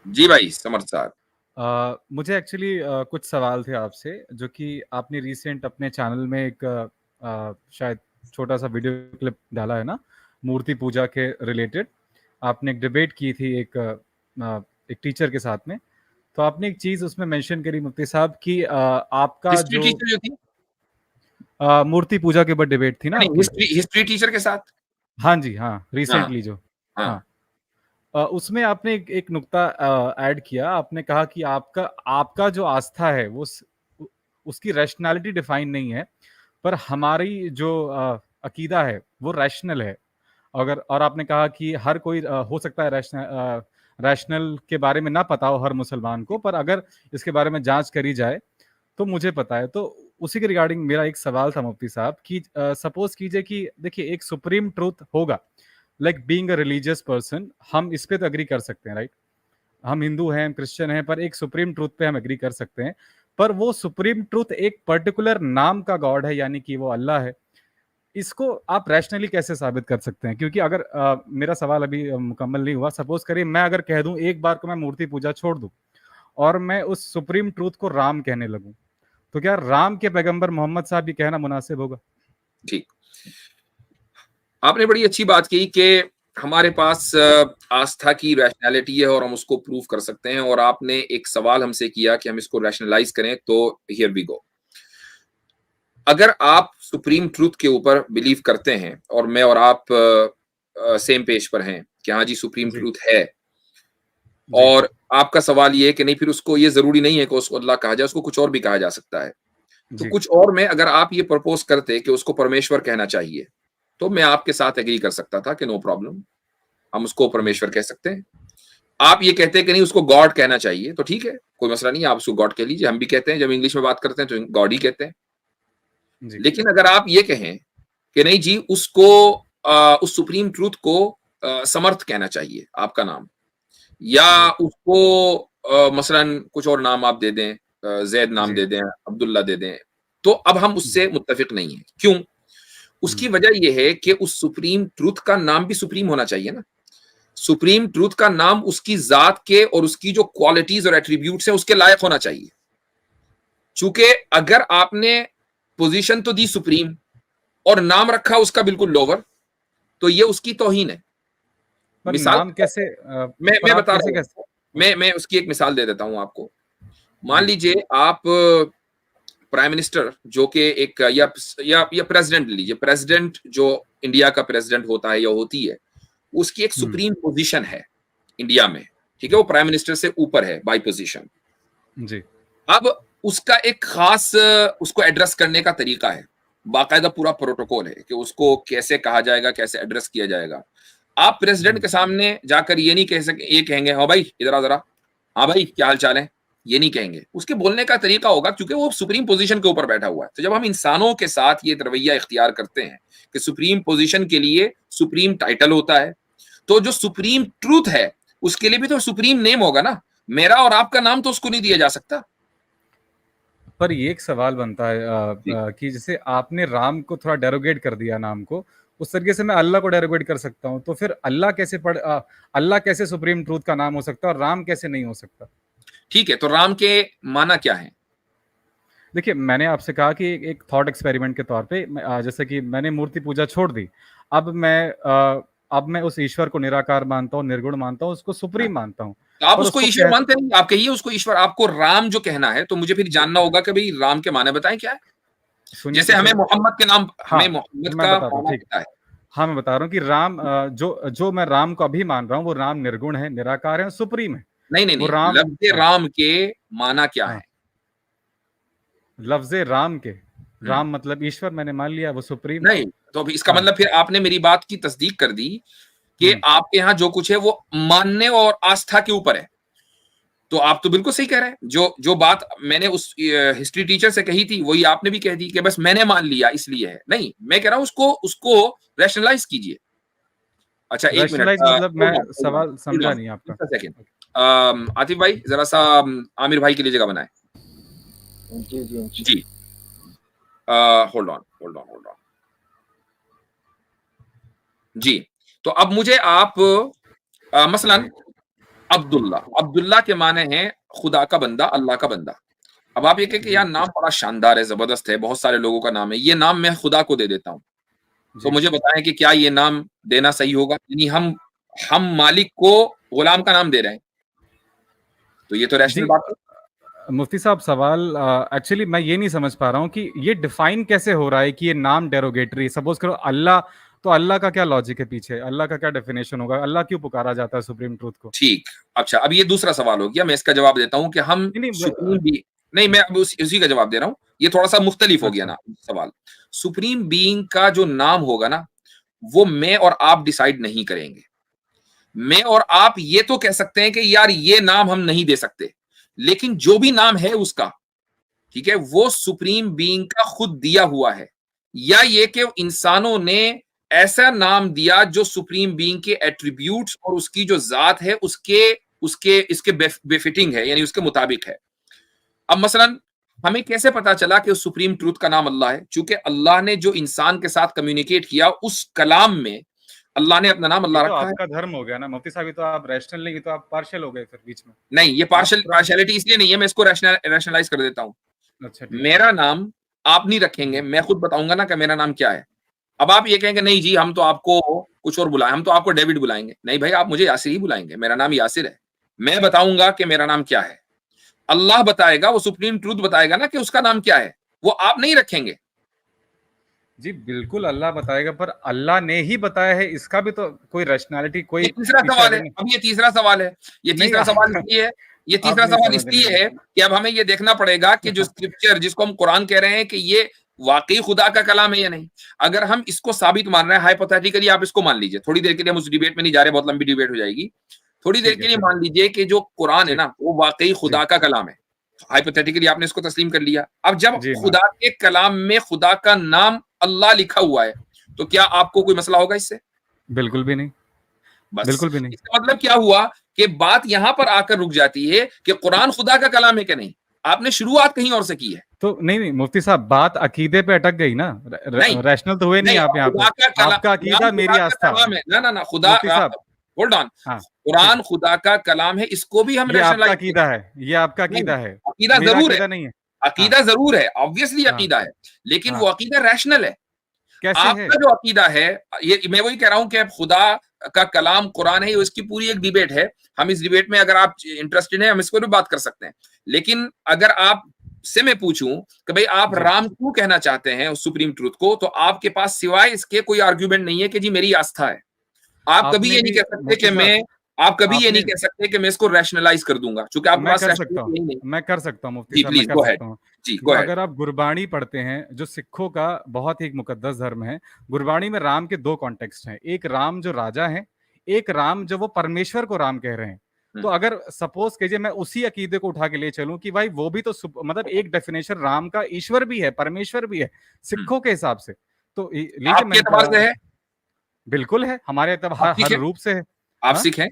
जी भाई समर्थ साहब। मुझे एक्चुअली कुछ सवाल थे आपसे, जो कि आपने रिसेंट अपने चैनल में एक शायद छोटा सा वीडियो क्लिप डाला है ना, मूर्ति पूजा के रिलेटेड। आपने एक डिबेट की थी एक टीचर के साथ में। तो आपने एक चीज़ उसमें मेंशन करी मुफ्ती साहब कि आपका हिस्ट्री जो टीचर जो थी, मूर्ति पूजा के ऊपर डिबेट थी ना नहीं आपकी। हिस्ट्री हिस्ट्री टीचर के साथ। हाँ जी, हाँ, हाँ रिसेंटली जो। हाँ। हाँ। उसमें आपने एक नुक्ता ऐड किया। आपने कहा कि आपका आपका जो आस्था है वो उसकी रैशनैलिटी डिफाइन नहीं है, पर हमारी जो अकीदा है वो रैशनल है। अगर और आपने कहा कि हर कोई हो सकता है रैशनल के बारे में ना पता हो हर मुसलमान को, पर अगर इसके बारे में जांच करी जाए तो मुझे पता है। तो उसी के रिगार्डिंग मेरा एक सवाल था मुफ्ती साहब कि सपोज कीजिए कि देखिए एक सुप्रीम ट्रूथ होगा, like being a religious person, हम इस पे तो एग्री कर सकते हैं, राइट? हम हिंदू हैं, हम क्रिश्चियन हैं, पर एक सुप्रीम ट्रूथ पे हम एग्री कर सकते हैं। पर वो सुप्रीम ट्रूथ एक पर्टिकुलर नाम का गॉड है, यानी कि वो अल्लाह है। इसको आप रैशनली कैसे साबित कर सकते हैं? क्योंकि अगर मेरा सवाल अभी मुकम्मल नहीं हुआ। सपोज करिए मैं अगर कह दूं एक बार को मैं मूर्ति पूजा छोड़ दूं और मैं उस सुप्रीम ट्रूथ को राम कहने लगूं, तो क्या राम के पैगंबर मोहम्मद साहब ये कहना मुनासिब होगा? ठीक, आपने बड़ी अच्छी बात की कि हमारे पास आस्था की रैशनैलिटी है और हम उसको प्रूव कर सकते हैं, और आपने एक सवाल हमसे किया कि हम इसको रैशनलाइज करें, तो हियर वी गो। अगर आप सुप्रीम ट्रूथ के ऊपर बिलीव करते हैं और मैं और आप सेम पेज पर हैं कि हाँ जी सुप्रीम जी। ट्रूथ है, जी। और आपका सवाल ये है कि नहीं फिर उसको ये जरूरी नहीं है कि उसको अल्लाह कहा जाए, उसको कुछ और भी कहा जा सकता है। तो जी। कुछ और में अगर आप ये प्रपोज करते कि उसको परमेश्वर कहना चाहिए, तो मैं आपके साथ एग्री कर सकता था कि नो प्रॉब्लम, हम उसको जी। परमेश्वर कह सकते हैं। आप ये कहते हैं कि नहीं उसको गॉड कहना चाहिए, तो ठीक है, कोई मसला नहीं है, आप उसको गॉड कह लीजिए। हम भी कहते हैं, जब इंग्लिश में बात करते हैं तो गॉड ही कहते हैं। जी। लेकिन अगर आप ये कहें कि नहीं जी उसको उस सुप्रीम ट्रूथ को समर्थ कहना चाहिए आपका नाम, या जी। उसको मसलन कुछ और नाम आप दे दें, जैद नाम जी। दे दें, अब्दुल्ला दे दें, तो अब हम जी। उससे मुत्तफिक नहीं है। क्यों? उसकी वजह यह है कि उस सुप्रीम ट्रूथ का नाम भी सुप्रीम होना चाहिए ना। सुप्रीम ट्रूथ का नाम उसकी जात के और उसकी जो क्वालिटीज और एट्रीब्यूट्स है उसके लायक होना चाहिए। चूंकि अगर आपने पोजीशन तो दी सुप्रीम और नाम रखा उसका बिल्कुल लोअर, तो ये उसकी तौहीन है। पर मिसाल नाम कैसे पर मैं आप बता रहा कैसे हूं कैसे आपको, ओके। मैं उसकी एक मिसाल दे देता हूं आपको। मान जी। लीजिए आप प्राइम मिनिस्टर जो कि एक या प्रेसिडेंट लीजिए, प्रेसिडेंट जो इंडिया का प्रेसिडेंट होता है या होती है, उसकी एक सुप्रीम पोजीशन है इंडिया में, ठीक है, वो प्राइम मिनिस्टर से ऊपर है बाय पोजीशन। जी। अब उसका एक खास उसको एड्रेस करने का तरीका है, बाकायदा पूरा प्रोटोकॉल है कि उसको कैसे कहा जाएगा, कैसे एड्रेस किया जाएगा। आप प्रेसिडेंट के सामने जाकर ये नहीं कह सके, ये कहेंगे हाँ भाई इधर आ जरा, हाँ भाई क्या हाल चाल है, ये नहीं कहेंगे। उसके बोलने का तरीका होगा, क्योंकि वो सुप्रीम पोजीशन के ऊपर बैठा हुआ है। तो जब हम इंसानों के साथ ये रवैया इख्तियार करते हैं कि सुप्रीम पोजीशन के लिए सुप्रीम टाइटल होता है, तो जो सुप्रीम ट्रूथ है उसके लिए भी तो सुप्रीम नेम होगा ना। मेरा और आपका नाम तो उसको नहीं दिया जा सकता। पर ये एक सवाल बनता है जी कि जैसे आपने राम को थोड़ा डेरोगेट कर दिया नाम को, उस तरीके से मैं अल्लाह को डेरोगेट कर सकता हूँ। तो फिर अल्लाह कैसे सुप्रीम ट्रूथ का नाम हो सकता है और राम कैसे नहीं हो सकता? ठीक है, तो राम के माना क्या है? देखिए, मैंने आपसे कहा कि एक थॉट एक्सपेरिमेंट के तौर पे जैसे कि मैंने मूर्ति पूजा छोड़ दी। अब मैं उस ईश्वर को निराकार मानता हूँ, निर्गुण मानता हूँ, उसको हाँ, सुप्रीम मानता हूँ। तो आप पर उसको उसको ईश्वर कह मानते नहीं, आप कहिए उसको ईश्वर। आपको राम जो कहना है तो मुझे फिर जानना होगा कि भाई राम के माने बताएं क्या है। सुनिए जैसे तो हमें सही। मोहम्मद के नाम, हाँ, हमें मोहम्मद मैं का बताता हूँ, माना ठीक। क्या है? हाँ, मैं बता रहा हूँ कि राम जो मैं राम को अभी मान रहा हूँ, वो राम निर्गुण है, निराकार है और सुप्रीम है। नहीं नहीं वो नहीं, राम। लफ्ज हाँ। राम के माना क्या हाँ। है? लफ्ज़ राम के, हम्म, राम मतलब ईश्वर, मैंने मान लिया वो सुप्रीम है। नहीं, तो अभी इसका हाँ। मतलब फिर आपने मेरी बात की तस्दीक कर दी कि हुँ। आपके यहाँ जो कुछ है वो मानने और आस्था के ऊपर है। तो आप तो बिल्कुल सही कह रहे हैं। जो जो बात मैंने उस हिस्ट्री टीचर से कही थी वही आपने भी कह दी कि बस मैंने मान लिया इसलिए है। नहीं, मैं कह रहा हूं उसको उसको रैशनलाइज कीजिए। अच्छा एक मिनट, रैशनलाइज़ मतलब मैं होल्ड ऑन होल्ड ऑन सवाल होल्ड समझा ऑन नहीं आपका। Just a second. Okay. Atif भाई जरा सा आमिर भाई के लिए जगह बनाए। जी जी जी, hold on hold on hold on. जी, तो अब मुझे आप मसलन अब्दुल्ला, अब्दुल्ला के माने हैं खुदा का बंदा, अल्लाह का बंदा। अब आप ये कहें कि यार नाम बड़ा शानदार है, जबरदस्त है, बहुत सारे लोगों का नाम है, ये नाम मैं खुदा को दे देता हूँ, तो मुझे बताएं कि क्या ये नाम देना सही होगा? यानी हम मालिक को गुलाम का नाम दे रहे हैं, तो ये तो रैशनल बात है। मुफ्ती साहब सवाल एक्चुअली मैं ये नहीं समझ पा रहा हूँ कि ये डिफाइन कैसे हो रहा है कि ये नाम डेरोगेटरी, सपोज करो अल्लाह, तो अल्लाह का क्या लॉजिक है पीछे, अल्लाह का क्या डेफिनेशन होगा, अल्लाह क्यों पुकारा जाता है सुप्रीम ट्रूथ को? ठीक, अच्छा अब ये दूसरा सवाल हो गया, मैं इसका जवाब देता हूं कि हम सुप्रीम बीइंग, नहीं मैं अब उसी का जवाब दे रहा हूं, ये थोड़ा सा मुख्तलिफ हो गया ना सवाल। सुप्रीम बीइंग का जो नाम होगा ना, वो मैं और आप डिसाइड नहीं करेंगे। मैं और आप ये तो कह सकते हैं कि यार ये नाम हम नहीं दे सकते, लेकिन जो भी नाम है उसका, ठीक है, वो सुप्रीम बीइंग का खुद दिया हुआ है, या ये कि इंसानों ने ऐसा नाम दिया जो सुप्रीम बीइंग के एट्रीब्यूट्स और उसकी जो जात है उसके उसके इसके बेफिटिंग है, यानी उसके मुताबिक है। अब मसलन हमें कैसे पता चला कि उस सुप्रीम ट्रूथ का नाम अल्लाह है? चूंकि अल्लाह ने जो इंसान के साथ कम्युनिकेट किया उस कलाम में अल्लाह ने अपना नाम अल्लाह तो रखा है। आपका धर्म हो गया ना मुफ्ती साहब, ये तो आप रैशनल नहीं, तो आप पार्शियल हो गए फिर बीच में। नहीं, ये पार्शियलिटी इसलिए नहीं है, मैं इसको रैशनलाइज कर देता हूं। अच्छा, मेरा नाम आप नहीं रखेंगे, मैं खुद बताऊंगा ना कि मेरा नाम क्या है। अब आप ये कहेंगे नहीं जी हम तो आपको कुछ और बुलाएं, हम तो आपको डेविड बुलाएंगे। नहीं भाई, आप मुझे यासिर ही बुलाएंगे, मेरा नाम यासिर है। मैं बताऊंगा कि मेरा नाम क्या है, अल्लाह बताएगा, वो सुप्रीम ट्रूथ बताएगा ना कि उसका नाम क्या है, वो आप नहीं रखेंगे। जी बिल्कुल अल्लाह बताएगा, पर अल्लाह ने ही बताया है, इसका भी तो कोई रैशनैलिटी, कोई ये तीसरा सवाल है। अब ये तीसरा सवाल है, ये तीसरा सवाल इसलिए है, ये तीसरा सवाल इसलिए है कि अब हमें ये देखना पड़ेगा कि जो स्क्रिप्चर जिसको हम कुरान कह रहे हैं कि ये वाकई खुदा का कलाम है या नहीं। अगर हम इसको साबित मान रहे हैं, हाइपोथेटिकली आप इसको मान लीजिए, थोड़ी देर के लिए हम उस डिबेट में नहीं जा रहे, बहुत लंबी डिबेट हो जाएगी, थोड़ी देर के लिए मान लीजिए कि जो कुरान है ना वो वाकई खुदा का कलाम है। हाइपोथेटिकली आपने इसको तस्लीम कर लिया। अब जब खुदा के कलाम में खुदा का नाम अल्लाह लिखा हुआ है, तो क्या आपको कोई मसला होगा इससे? बिल्कुल भी नहीं, बस बिल्कुल भी नहीं। इसका मतलब क्या हुआ कि बात यहां पर आकर रुक जाती है कि कुरान खुदा का कलाम है कि नहीं। आपने शुरुआत कहीं और से की है। तो नहीं मुफ्ती साहब, बात अकीदे पे अटक गई ना, रैशनल तो हुए नहीं आप यहाँ पे। आपका अकीदा मेरी आस्था है ना खुदा, होल्ड ऑन, कुरान खुदा का कलाम है, इसको भी हम रैशनलाइज, अकीदा है, ये आपका अकीदा है, अकीदा जरूर है, नहीं है, अकीदा जरूर है, ऑब्वियसली अकीदा है, लेकिन वो अकीदा रैशनल है। कैसे आपका है? जो अकीदा है, ये मैं वही कह रहा हूं कि खुदा का कलाम कुरान है, इसकी पूरी एक डिबेट है। हम इस डिबेट में अगर आप इंटरेस्टेड हैं हम इसको भी बात कर सकते हैं। लेकिन अगर आप से मैं पूछूं कि भाई आप राम क्यों कहना चाहते हैं उस सुप्रीम ट्रूथ को, तो आपके पास सिवाय इसके कोई आर्ग्यूमेंट नहीं है कि जी मेरी आस्था है। आप कभी ये नहीं कह सकते कि मैं इसको रैशनलाइज कर दूंगा, क्योंकि आपके पास मैं कर सकता हूं मुफ्ती साहब, मैं कर सकता हूं। जी, अगर आप गुरबाणी पढ़ते हैं, जो सिखों का बहुत ही एक मुकद्दस धर्म है, गुरबाणी में राम के दो कॉन्टेक्स्ट हैं, एक राम जो राजा है, एक राम जो वो परमेश्वर को राम कह रहे हैं। तो अगर सपोज कीजिए मैं उसी अकीदे को उठा के ले चलूं कि भाई वो भी तो मतलब एक डेफिनेशन राम का ईश्वर भी है, परमेश्वर भी है सिखों के हिसाब से, तो लीजिए बिल्कुल है, हमारे एतबार हर रूप से है। आप सिख हैं?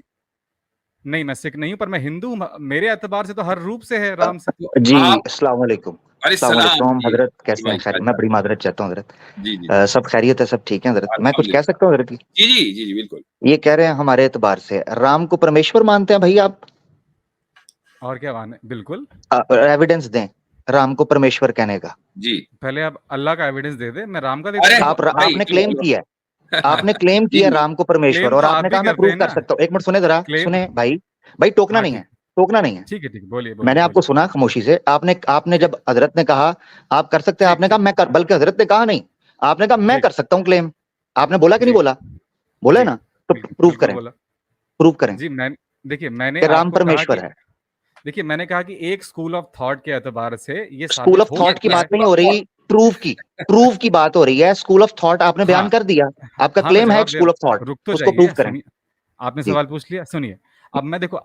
नहीं मैं सिख नहीं हूं, पर मैं हिंदू हूं, मेरे एतबार से तो हर रूप से है राम से। जी अस्सलाम वालेकुम। हजरत कैसे हैं? खैर, मैं बड़ी मादरत चाहता हूँ हजरत। जी जी, सब खैरियत है, सब ठीक है हजरत। मैं कुछ कह सकता हूँ हजरत? जी जी जी जी बिल्कुल। ये कह रहे हैं हमारे एतबार से राम को परमेश्वर मानते हैं भाई आप? और क्या माने? बिल्कुल। एविडेंस दें राम को परमेश्वर कहने का। जी पहले आप अल्लाह का एविडेंस दे दे, मैं राम का आपने क्लेम किया, आपने क्लेम किया राम को परमेश्वर, और आपने कहा मैं प्रूव कर सकता हूँ। एक मिनट सुने जरा, सुने भाई टोकना नहीं है, टोकना नहीं है। ठीक है बोलिए। मैंने आपको सुना खामोशी से। आपने जब हजरत ने कहा आप कर सकते हैं, आपने कहा मैं कर, बल्कि हजरत ने कहा नहीं, आपने कहा मैं कर सकता हूँ क्लेम। आपने बोला कि नहीं बोला? बोला ना, तो प्रूव करें, प्रूव करें। जी मैंने राम परमेश्वर है। देखिए मैंने कहा कि एक स्कूल ऑफ थॉट के एतबार से ये स्कूल ऑफ थॉट की बात नहीं हो रही, प्रूफ की बात हो रही है। स्कूल ऑफ थॉट आपने बयान कर दिया, आपका क्लेम है स्कूल ऑफ थॉट, उसको प्रूव करें। आपने सवाल पूछ लिया, सुनिए अब मैं देखो,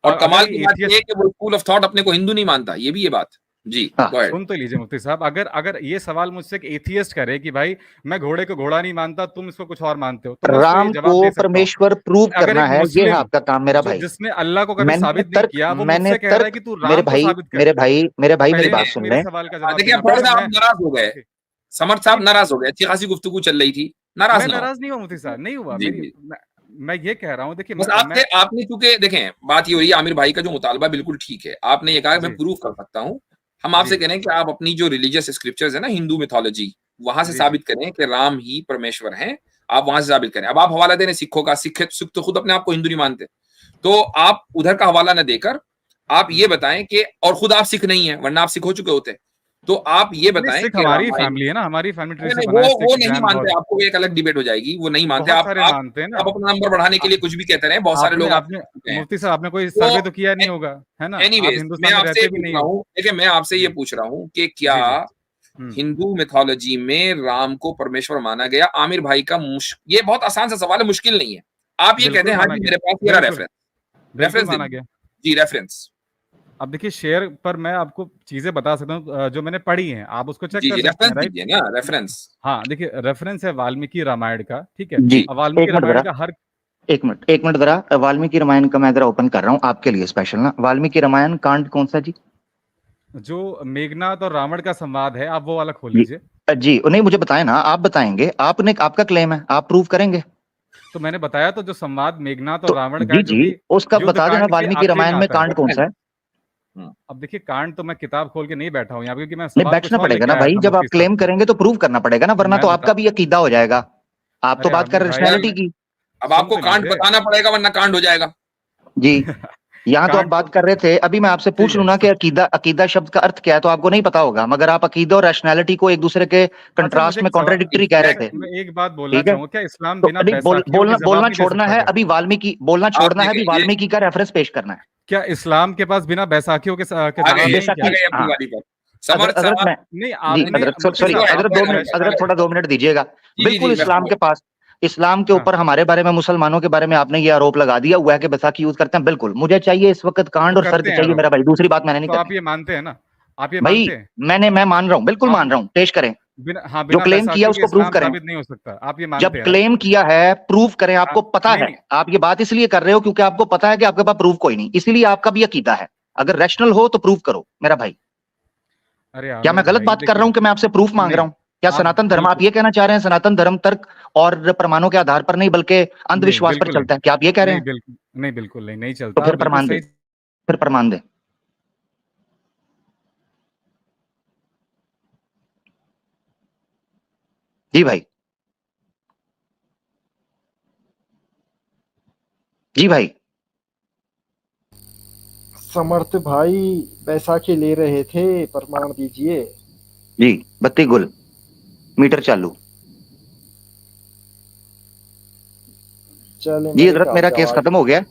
और कमाल की बात ये है कि वो स्कूल ऑफ थॉट अपने को हिंदू नहीं मानता, ये भी ये बात। जी सुन तो लीजिए मुफ्ती साहब, अगर ये सवाल मुझसे एक एथियस्ट करे कि भाई मैं घोड़े को घोड़ा नहीं मानता, तुम इसको कुछ और मानते हो, तो राम को परमेश्वर प्रूव करना है, ये है आपका काम मेरा भाई। जिसने अल्लाह को कभी साबित नहीं किया, वो मुझसे कह रहा है कि तू राम को साबित कर। मेरे भाई मेरी बात सुन ले। देखिए आप नाराज हो गए, समर्थ साहब नाराज हो गए, अच्छी खासी गुफ्तगू चल रही थी, नाराज नहीं हुआ मुफ्ती साहब, नहीं हुआ। मैं ये कह रहा हूँ, देखिए बस आपने चूंकि देखें, बात ये हो रही है, आमिर भाई का जो मुतालबा बिल्कुल ठीक है, आपने ये कहा मैं प्रूफ कर सकता हूँ। हम आपसे कह रहे हैं कि आप अपनी जो रिलीजियस स्क्रिप्चर्स है ना, हिंदू मिथोलॉजी, वहां से साबित करें कि राम ही परमेश्वर हैं, आप वहां से साबित करें। अब आप हवाला दे रहे सिखों का, सिख तो खुद अपने आप को हिंदू नहीं मानते, तो आप उधर का हवाला न देकर आप ये बताएं कि, और खुद आप सिख नहीं है, वरना आप सिख हो चुके होते, तो आप ये बताएं सिख कि हमारी फैमिली है ना, हमारी फैमिली ट्री से बना है, वो नहीं मानते, आपको एक अलग डिबेट हो जाएगी, वो नहीं मानते। बहुत सारे मानते हैं ना। आप अपना नंबर बढ़ाने के लिए कुछ भी कहते रहे, बहुत सारे लोग आपने मुफ्ती साहब, आपने कोई सर्वे तो किया नहीं होगा, है ना? आप हिंदुस्तान में रहते भी नहीं हो। देखिए, मैं आपसे ये पूछ रहा हूँ कि क्या हिंदू मिथोलॉजी में राम को परमेश्वर माना गया? आमिर भाई का ये बहुत आसान सा सवाल है, मुश्किल नहीं है। आप ये कहते हैं हाँ जी, मेरे पास ये रेफरेंस माना गया जी, रेफरेंस। अब देखिए, शेयर पर मैं आपको चीजें बता सकता हूँ जो मैंने पढ़ी हैं, आप उसको चेक कर सकते हैं, राइट? रेफरेंस, हाँ, देखिए, रेफरेंस है वाल्मीकि रामायण का, ठीक है जी। वाल्मीकि रामायण का हर एक मिनट जरा, वाल्मीकि रामायण का मैं जरा ओपन कर रहा हूँ आपके लिए स्पेशल ना। वाल्मीकि रामायण कांड कौन सा जी? जो मेघनाथ और रावण का संवाद है, आप वो वाला खोल लीजिए जी। नहीं, मुझे बताएं ना, आप बताएंगे, आपने, आपका क्लेम है, आप प्रूव करेंगे। तो मैंने बताया तो, जो संवाद मेघनाथ और रावण का जी है, जो कि उसका बता देना, वाल्मीकि रामायण में कांड कौन सा है? अब देखिए, कांड तो मैं किताब खोल के नहीं बैठा हूँ यहाँ, क्योंकि मैं नहीं, बैठना पड़ेगा ना भाई, जब आप क्लेम करेंगे तो प्रूव करना पड़ेगा ना, वरना तो आपका भी अकीदा हो जाएगा। आप तो बात कर रहे रैशनैलिटी की। अब आपको कांड बताना पड़ेगा, वरना कांड हो जाएगा जी। यहाँ तो आप बात कर रहे थे, अभी मैं आपसे पूछ लूं ना कि अकीदा शब्द का अर्थ क्या है, तो आपको नहीं पता होगा, मगर आप अकीदा और रैशनैलिटी को एक दूसरे के कंट्रास्ट में कॉन्ट्राडिक्टरी कह रहे थे। मैं एक बात बोलना चाहूंगा, क्या इस्लाम बिना बोलना छोड़ना है अभी, वाल्मीकि बोलना छोड़ना है अभी, वाल्मीकि का रेफरेंस पेश करना है। क्या इस्लाम के पास बिना बैसाखियों के हजरत थोड़ा 2 मिनट दीजिएगा। बिल्कुल, इस्लाम के ऊपर हमारे बारे में, मुसलमानों के बारे में आपने ये आरोप लगा दिया हुआ है कि बैसाखी यूज करते हैं। बिल्कुल, मुझे चाहिए इस वक्त कांड और सर्द चाहिए मेरा भाई, दूसरी बात मैंने नहीं करनी। आप ये मानते हैं ना? आप ये भाई मानते हैं? मैं मान रहा हूँ, बिल्कुल मान रहा हूँ, पेश करें। जो क्लेम किया उसको प्रूव करें। नहीं हो सकता। आप ये मानते जब क्लेम किया है प्रूव करें। आपको पता है, आप ये बात इसलिए कर रहे हो क्योंकि आपको पता है कि आपके पास प्रूफ कोई नहीं, इसीलिए आपका भी अकीदा है। अगर रैशनल हो तो प्रूव करो मेरा भाई। अरे क्या मैं गलत बात कर रहा हूं कि मैं आपसे प्रूफ मांग रहा हूं? क्या सनातन धर्म, आप ये कहना चाह रहे हैं सनातन धर्म तर्क और प्रमाणों के आधार पर नहीं बल्कि अंधविश्वास पर चलता है? क्या आप ये कह रहे हैं? नहीं, बिल्कुल नहीं चलता। तो फिर प्रमाण दे, फिर प्रमाण दे। जी भाई, जी भाई। समर्थ भाई बैसाखी ले रहे थे, प्रमाण दीजिए। जी, बत्ती गुल, मीटर चालू। जी हजरत, मेरा केस खत्म हो गया।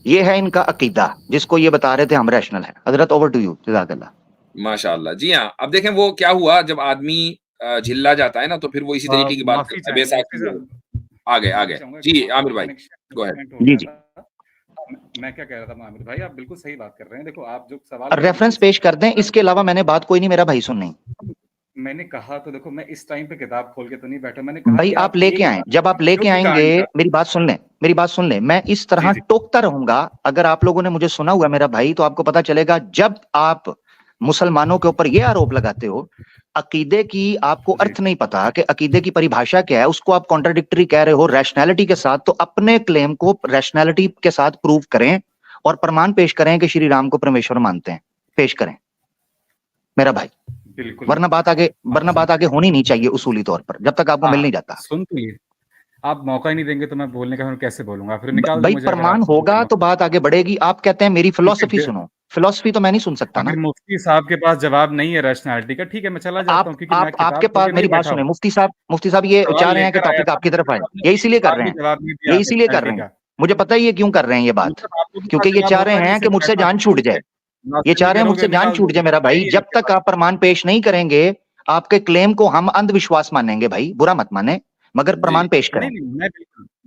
ये है इनका अकीदा, जिसको ये बता रहे थे हम रैशनल है। हजरत, ओवर टू यू। जज़ाकल्लाह। माशाअल्लाह। जी हाँ, अब देखें वो क्या हुआ, जब आदमी झिल्ला जाता है ना, तो फिर वो इसी तरीके की बात करता है। बैसाखी आ गए जी आमिर भाई, गो अहेड। जी मैं क्या कह रहा था आमिर भाई, आप बिल्कुल सही बात कर रहे हैं। देखो, आप जो सवाल रेफरेंस पेश कर दें, इसके अलावा मैंने बात कोई नहीं, मेरा भाई सुन नहीं। मैंने कहा तो देखो, मैं इस टाइम पे किताब खोल के तो नहीं बैठा। मैंने कहा भाई आप लेके आए, जब आप लेके आएंगे, मेरी बात सुन ले, मैं इस तरह टोकता रहूंगा। अगर आप लोगों ने मुझे सुना हुआ मेरा भाई, तो आपको पता चलेगा जब आप मुसलमानों के ऊपर ये आरोप लगाते हो, अकीदे की आपको अर्थ नहीं पता कि अकीदे की परिभाषा क्या है, उसको आप कॉन्ट्राडिक्टरी कह रहे हो रैशनैलिटी के साथ, तो अपने क्लेम को रैशनैलिटी के साथ प्रूव करें और प्रमाण पेश करें कि श्री राम को परमेश्वर मानते हैं। पेश करें मेरा भाई, वरना बात आगे होनी नहीं चाहिए उसूली तौर पर, जब तक आपको मिल नहीं जाता। सुन तो लीजिए, आप मौका ही नहीं देंगे तो मैं बोलने का कैसे बोलूंगा? फिर निकाल भाई, प्रमाण होगा तो बात आगे बढ़ेगी। आप कहते हैं मेरी फिलॉसफी सुनो, फिलॉसफी तो मैं नहीं सुन सकता ना। मुफ्ती साहब के पास जवाब नहीं है रैशनैलिटी का, ठीक है, मैं चला जाता हूं, क्योंकि आपके पास, मेरी बात सुने मुफ्ती साहब, ये चाह रहे हैं कि टॉपिक आपकी तरफ आए, ये इसीलिए कर रहे हैं, मुझे पता है ये क्यों कर रहे हैं ये बात, क्योंकि ये चाह रहे हैं कि मुझसे जान छूट जाए। ये चाह रहे हैं मुझसे जान छूट जाए मेरा भाई। जब तक आप प्रमाण पेश नहीं करेंगे, आपके क्लेम को हम अंधविश्वास मानेंगे। भाई बुरा मत माने, मगर प्रमाण पेश करें। मैं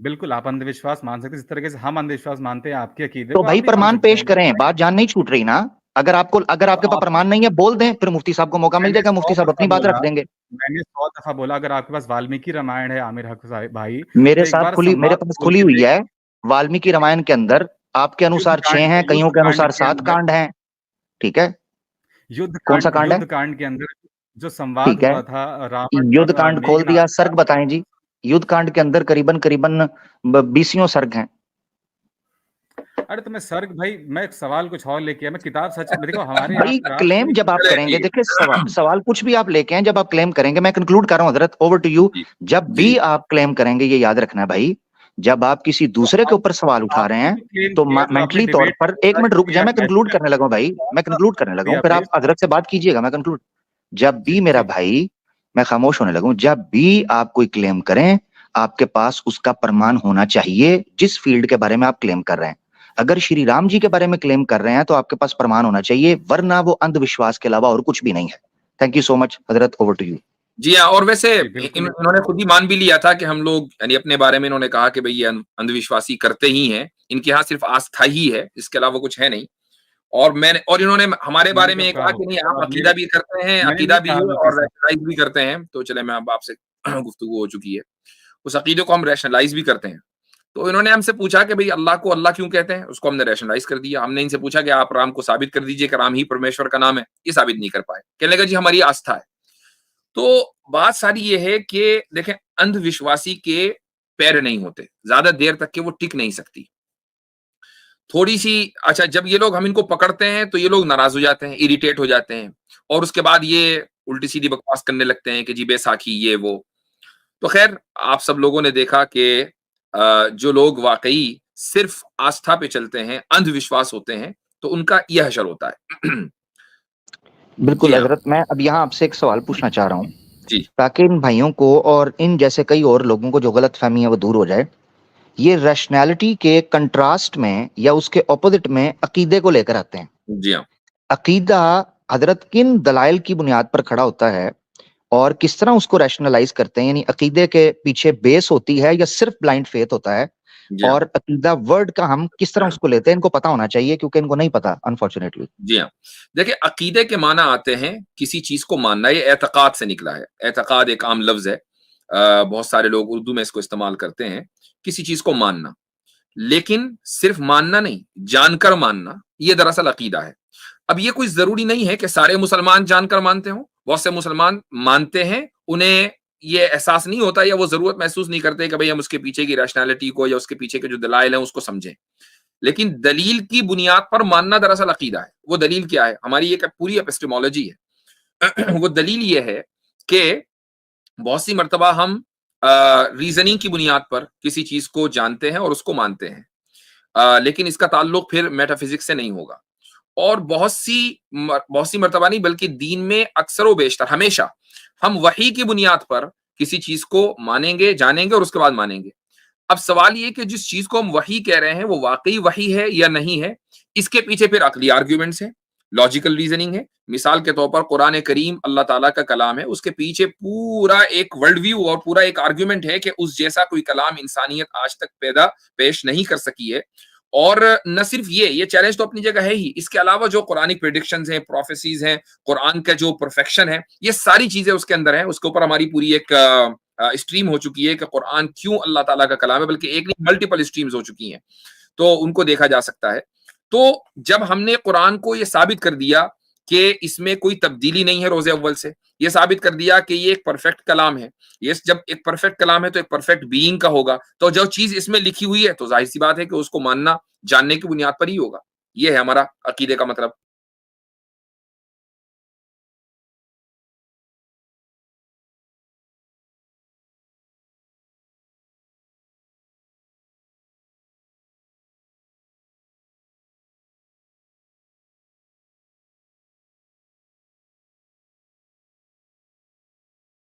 बिल्कुल आप अंधविश्वास मान सकते, जिस तरीके से हम अंधविश्वास मानते हैं आपके अकीदे तो भाई प्रमाण पेश करें, बात जान नहीं छूट रही ना। अगर आपके पास प्रमाण नहीं है, बोल दें, फिर मुफ्ती साहब को मौका मिल जाएगा, मुफ्ती साहब अपनी बात रख देंगे। मैंने 100 दफा बोला, अगर आपके पास वाल्मीकि रामायण है आमिर हक भाई, मेरे पास खुली हुई है। वाल्मीकि रामायण के अंदर आपके अनुसार 6 हैं, कईयों के अनुसार 7 कांड हैं। ठीक है, कौन सा कांड है? युद्ध कांड के अंदर जो संवाद हुआ था रावण, युद्ध कांड खोल दिया, सर्ग बताएं जी। युद्ध कांड के अंदर करीबन करीबन 20 सर्ग हैं। अरे तो मैं सर्ग भाई, मैं एक सवाल कुछ और लेके आया, मैं किताब सच में देखो हमारे भाई क्लेम जब आप चले, करेंगे, ठीक है। देखिए सवाल कुछ भी आप लेके आए, जब आप क्लेम करेंगे, मैं कंक्लूड कर रहा हूँ हजरत, ओवर टू यू। जी, जब जी। भी आप क्लेम करेंगे, ये याद रखना है भाई, जब आप किसी दूसरे के ऊपर सवाल उठा रहे हैं तो मेंटली तौर पर, एक मिनट रुक जाए, मैं कंक्लूड करने लगा हूं भाई, मैं कंक्लूड करने लगा हूं, फिर आप हजरत से बात कीजिएगा, मैं कंक्लूड। जब भी मेरा भाई, मैं खामोश होने लगूं, जब भी आप कोई क्लेम करें, आपके पास उसका प्रमाण होना चाहिए जिस फील्ड के बारे में आप क्लेम कर रहे हैं। अगर श्री राम जी के बारे में क्लेम कर रहे हैं तो आपके पास प्रमाण होना चाहिए, वरना वो अंधविश्वास के अलावा और कुछ भी नहीं है। Thank you so much Hazrat, over to you. जी हाँ, और वैसे बिल्कुल। इन्होंने खुद ही मान भी लिया था कि हम लोग, यानी अपने बारे में इन्होंने कहा कि भाई ये अंधविश्वासी करते ही हैं, इनके यहाँ सिर्फ आस्था ही है, इसके अलावा कुछ है नहीं। और इन्होंने हमारे बारे में कहा कि नहीं, आप अकीदा भी करते हैं, अकीदा भी है और रैशनलाइज भी करते हैं। तो चले, मैं अब आपसे गुफ्तगू हो चुकी है, उस अकीदे को हम रैशनलाइज भी करते हैं। तो इन्होंने हमसे पूछा कि भाई अल्लाह को अल्लाह क्यों कहते हैं, उसको हमने रैशनलाइज कर दिया। हमने इनसे पूछा कि आप राम को साबित कर दीजिए कि राम ही परमेश्वर का नाम है, ये साबित नहीं कर पाए। कहने लगा जी हमारी आस्था है। तो बात सारी ये है कि देखें, अंधविश्वासी के पैर नहीं होते, ज्यादा देर तक के वो टिक नहीं सकती। थोड़ी सी, अच्छा, जब ये लोग, हम इनको पकड़ते हैं तो ये लोग नाराज हो जाते हैं, इरिटेट हो जाते हैं, और उसके बाद ये उल्टी सीधी बकवास करने लगते हैं कि जी बैसाखी ये वो। तो खैर, आप सब लोगों ने देखा कि जो लोग वाकई सिर्फ आस्था पे चलते हैं, अंधविश्वास होते हैं, तो उनका यह हशर होता है। बिल्कुल जी हाँ। हजरत, मैं अब यहाँ आपसे एक सवाल पूछना चाह रहा हूँ, जी। ताकि इन भाइयों को और इन जैसे कई और लोगों को जो गलत फहमी है वो दूर हो जाए। ये रैशनैलिटी के कंट्रास्ट में या उसके ऑपोजिट में अकीदे को लेकर आते हैं। जी हाँ। अकीदा हजरत किन दलाइल की बुनियाद पर खड़ा होता है और किस तरह उसको रैशनलाइज करते हैं, यानी अकीदे के पीछे बेस होती है या सिर्फ ब्लाइंड फेथ होता है, जी हाँ। और अकीदा वर्ड का हम किस तरह उसको लेते हैं, इनको पता होना चाहिए, क्योंकि इनको नहीं पता अनफॉर्चुनेटली। जी हाँ, देखिए, अकीदे के माना आते हैं किसी चीज को मानना, ये एतकाद से निकला है। एतकाद एक आम लफ्ज है, बहुत सारे लोग उर्दू में इसको इस्तेमाल करते हैं, किसी चीज को मानना। लेकिन सिर्फ मानना नहीं, जानकर मानना, ये दरअसल अकीदा है। अब ये कोई जरूरी नहीं है कि सारे मुसलमान जानकर मानते हों। बहुत से मुसलमान मानते हैं, उन्हें ये एहसास नहीं होता या वो जरूरत महसूस नहीं करते कि भाई हम उसके पीछे की रैशनैलिटी को या उसके पीछे के जो दलाइल हैं उसको समझें। लेकिन दलील की बुनियाद पर मानना दरअसल अकीदा है। वो दलील क्या है? हमारी एक पूरी एपिस्टेमोलॉजी है। वो दलील ये है कि बहुत सी मर्तबा हम रीजनिंग की बुनियाद पर किसी चीज को जानते हैं और उसको मानते हैं, लेकिन इसका ताल्लुक फिर मेटाफिजिक्स से नहीं होगा। और बहुत सी मर्तबा नहीं, बल्कि दीन में अक्सर व बेशतर हमेशा हम वही की बुनियाद पर किसी चीज को मानेंगे, जानेंगे और उसके बाद मानेंगे। अब सवाल ये कि जिस चीज को हम वही कह रहे हैं वो वाकई वही है या नहीं है, इसके पीछे फिर अकली आर्ग्यूमेंट्स हैं, लॉजिकल रीजनिंग है। मिसाल के तौर पर कुरान करीम अल्लाह ताला का कलाम है, उसके पीछे पूरा एक वर्ल्ड व्यू और पूरा एक आर्ग्यूमेंट है कि उस जैसा कोई कलाम इंसानियत आज तक पेश नहीं कर सकी है। और न सिर्फ ये चैलेंज तो अपनी जगह है ही, इसके अलावा जो कुरानिक प्रेडिक्शंस हैं, प्रोफेसीज हैं, कुरान का जो परफेक्शन है, ये सारी चीजें उसके अंदर हैं। उसके ऊपर हमारी पूरी एक स्ट्रीम हो चुकी है कि कुरान क्यों अल्लाह ताला का कलाम है, बल्कि एक नहीं मल्टीपल स्ट्रीम्स हो चुकी हैं, तो उनको देखा जा सकता है। तो जब हमने कुरान को ये साबित कर दिया कि इसमें कोई तब्दीली नहीं है रोज़े अव्वल से, ये साबित कर दिया कि ये एक परफेक्ट कलाम है, ये जब एक परफेक्ट कलाम है तो एक परफेक्ट बीइंग का होगा, तो जो चीज इसमें लिखी हुई है तो जाहिर सी बात है कि उसको मानना जानने की बुनियाद पर ही होगा। ये है हमारा अकीदे का मतलब।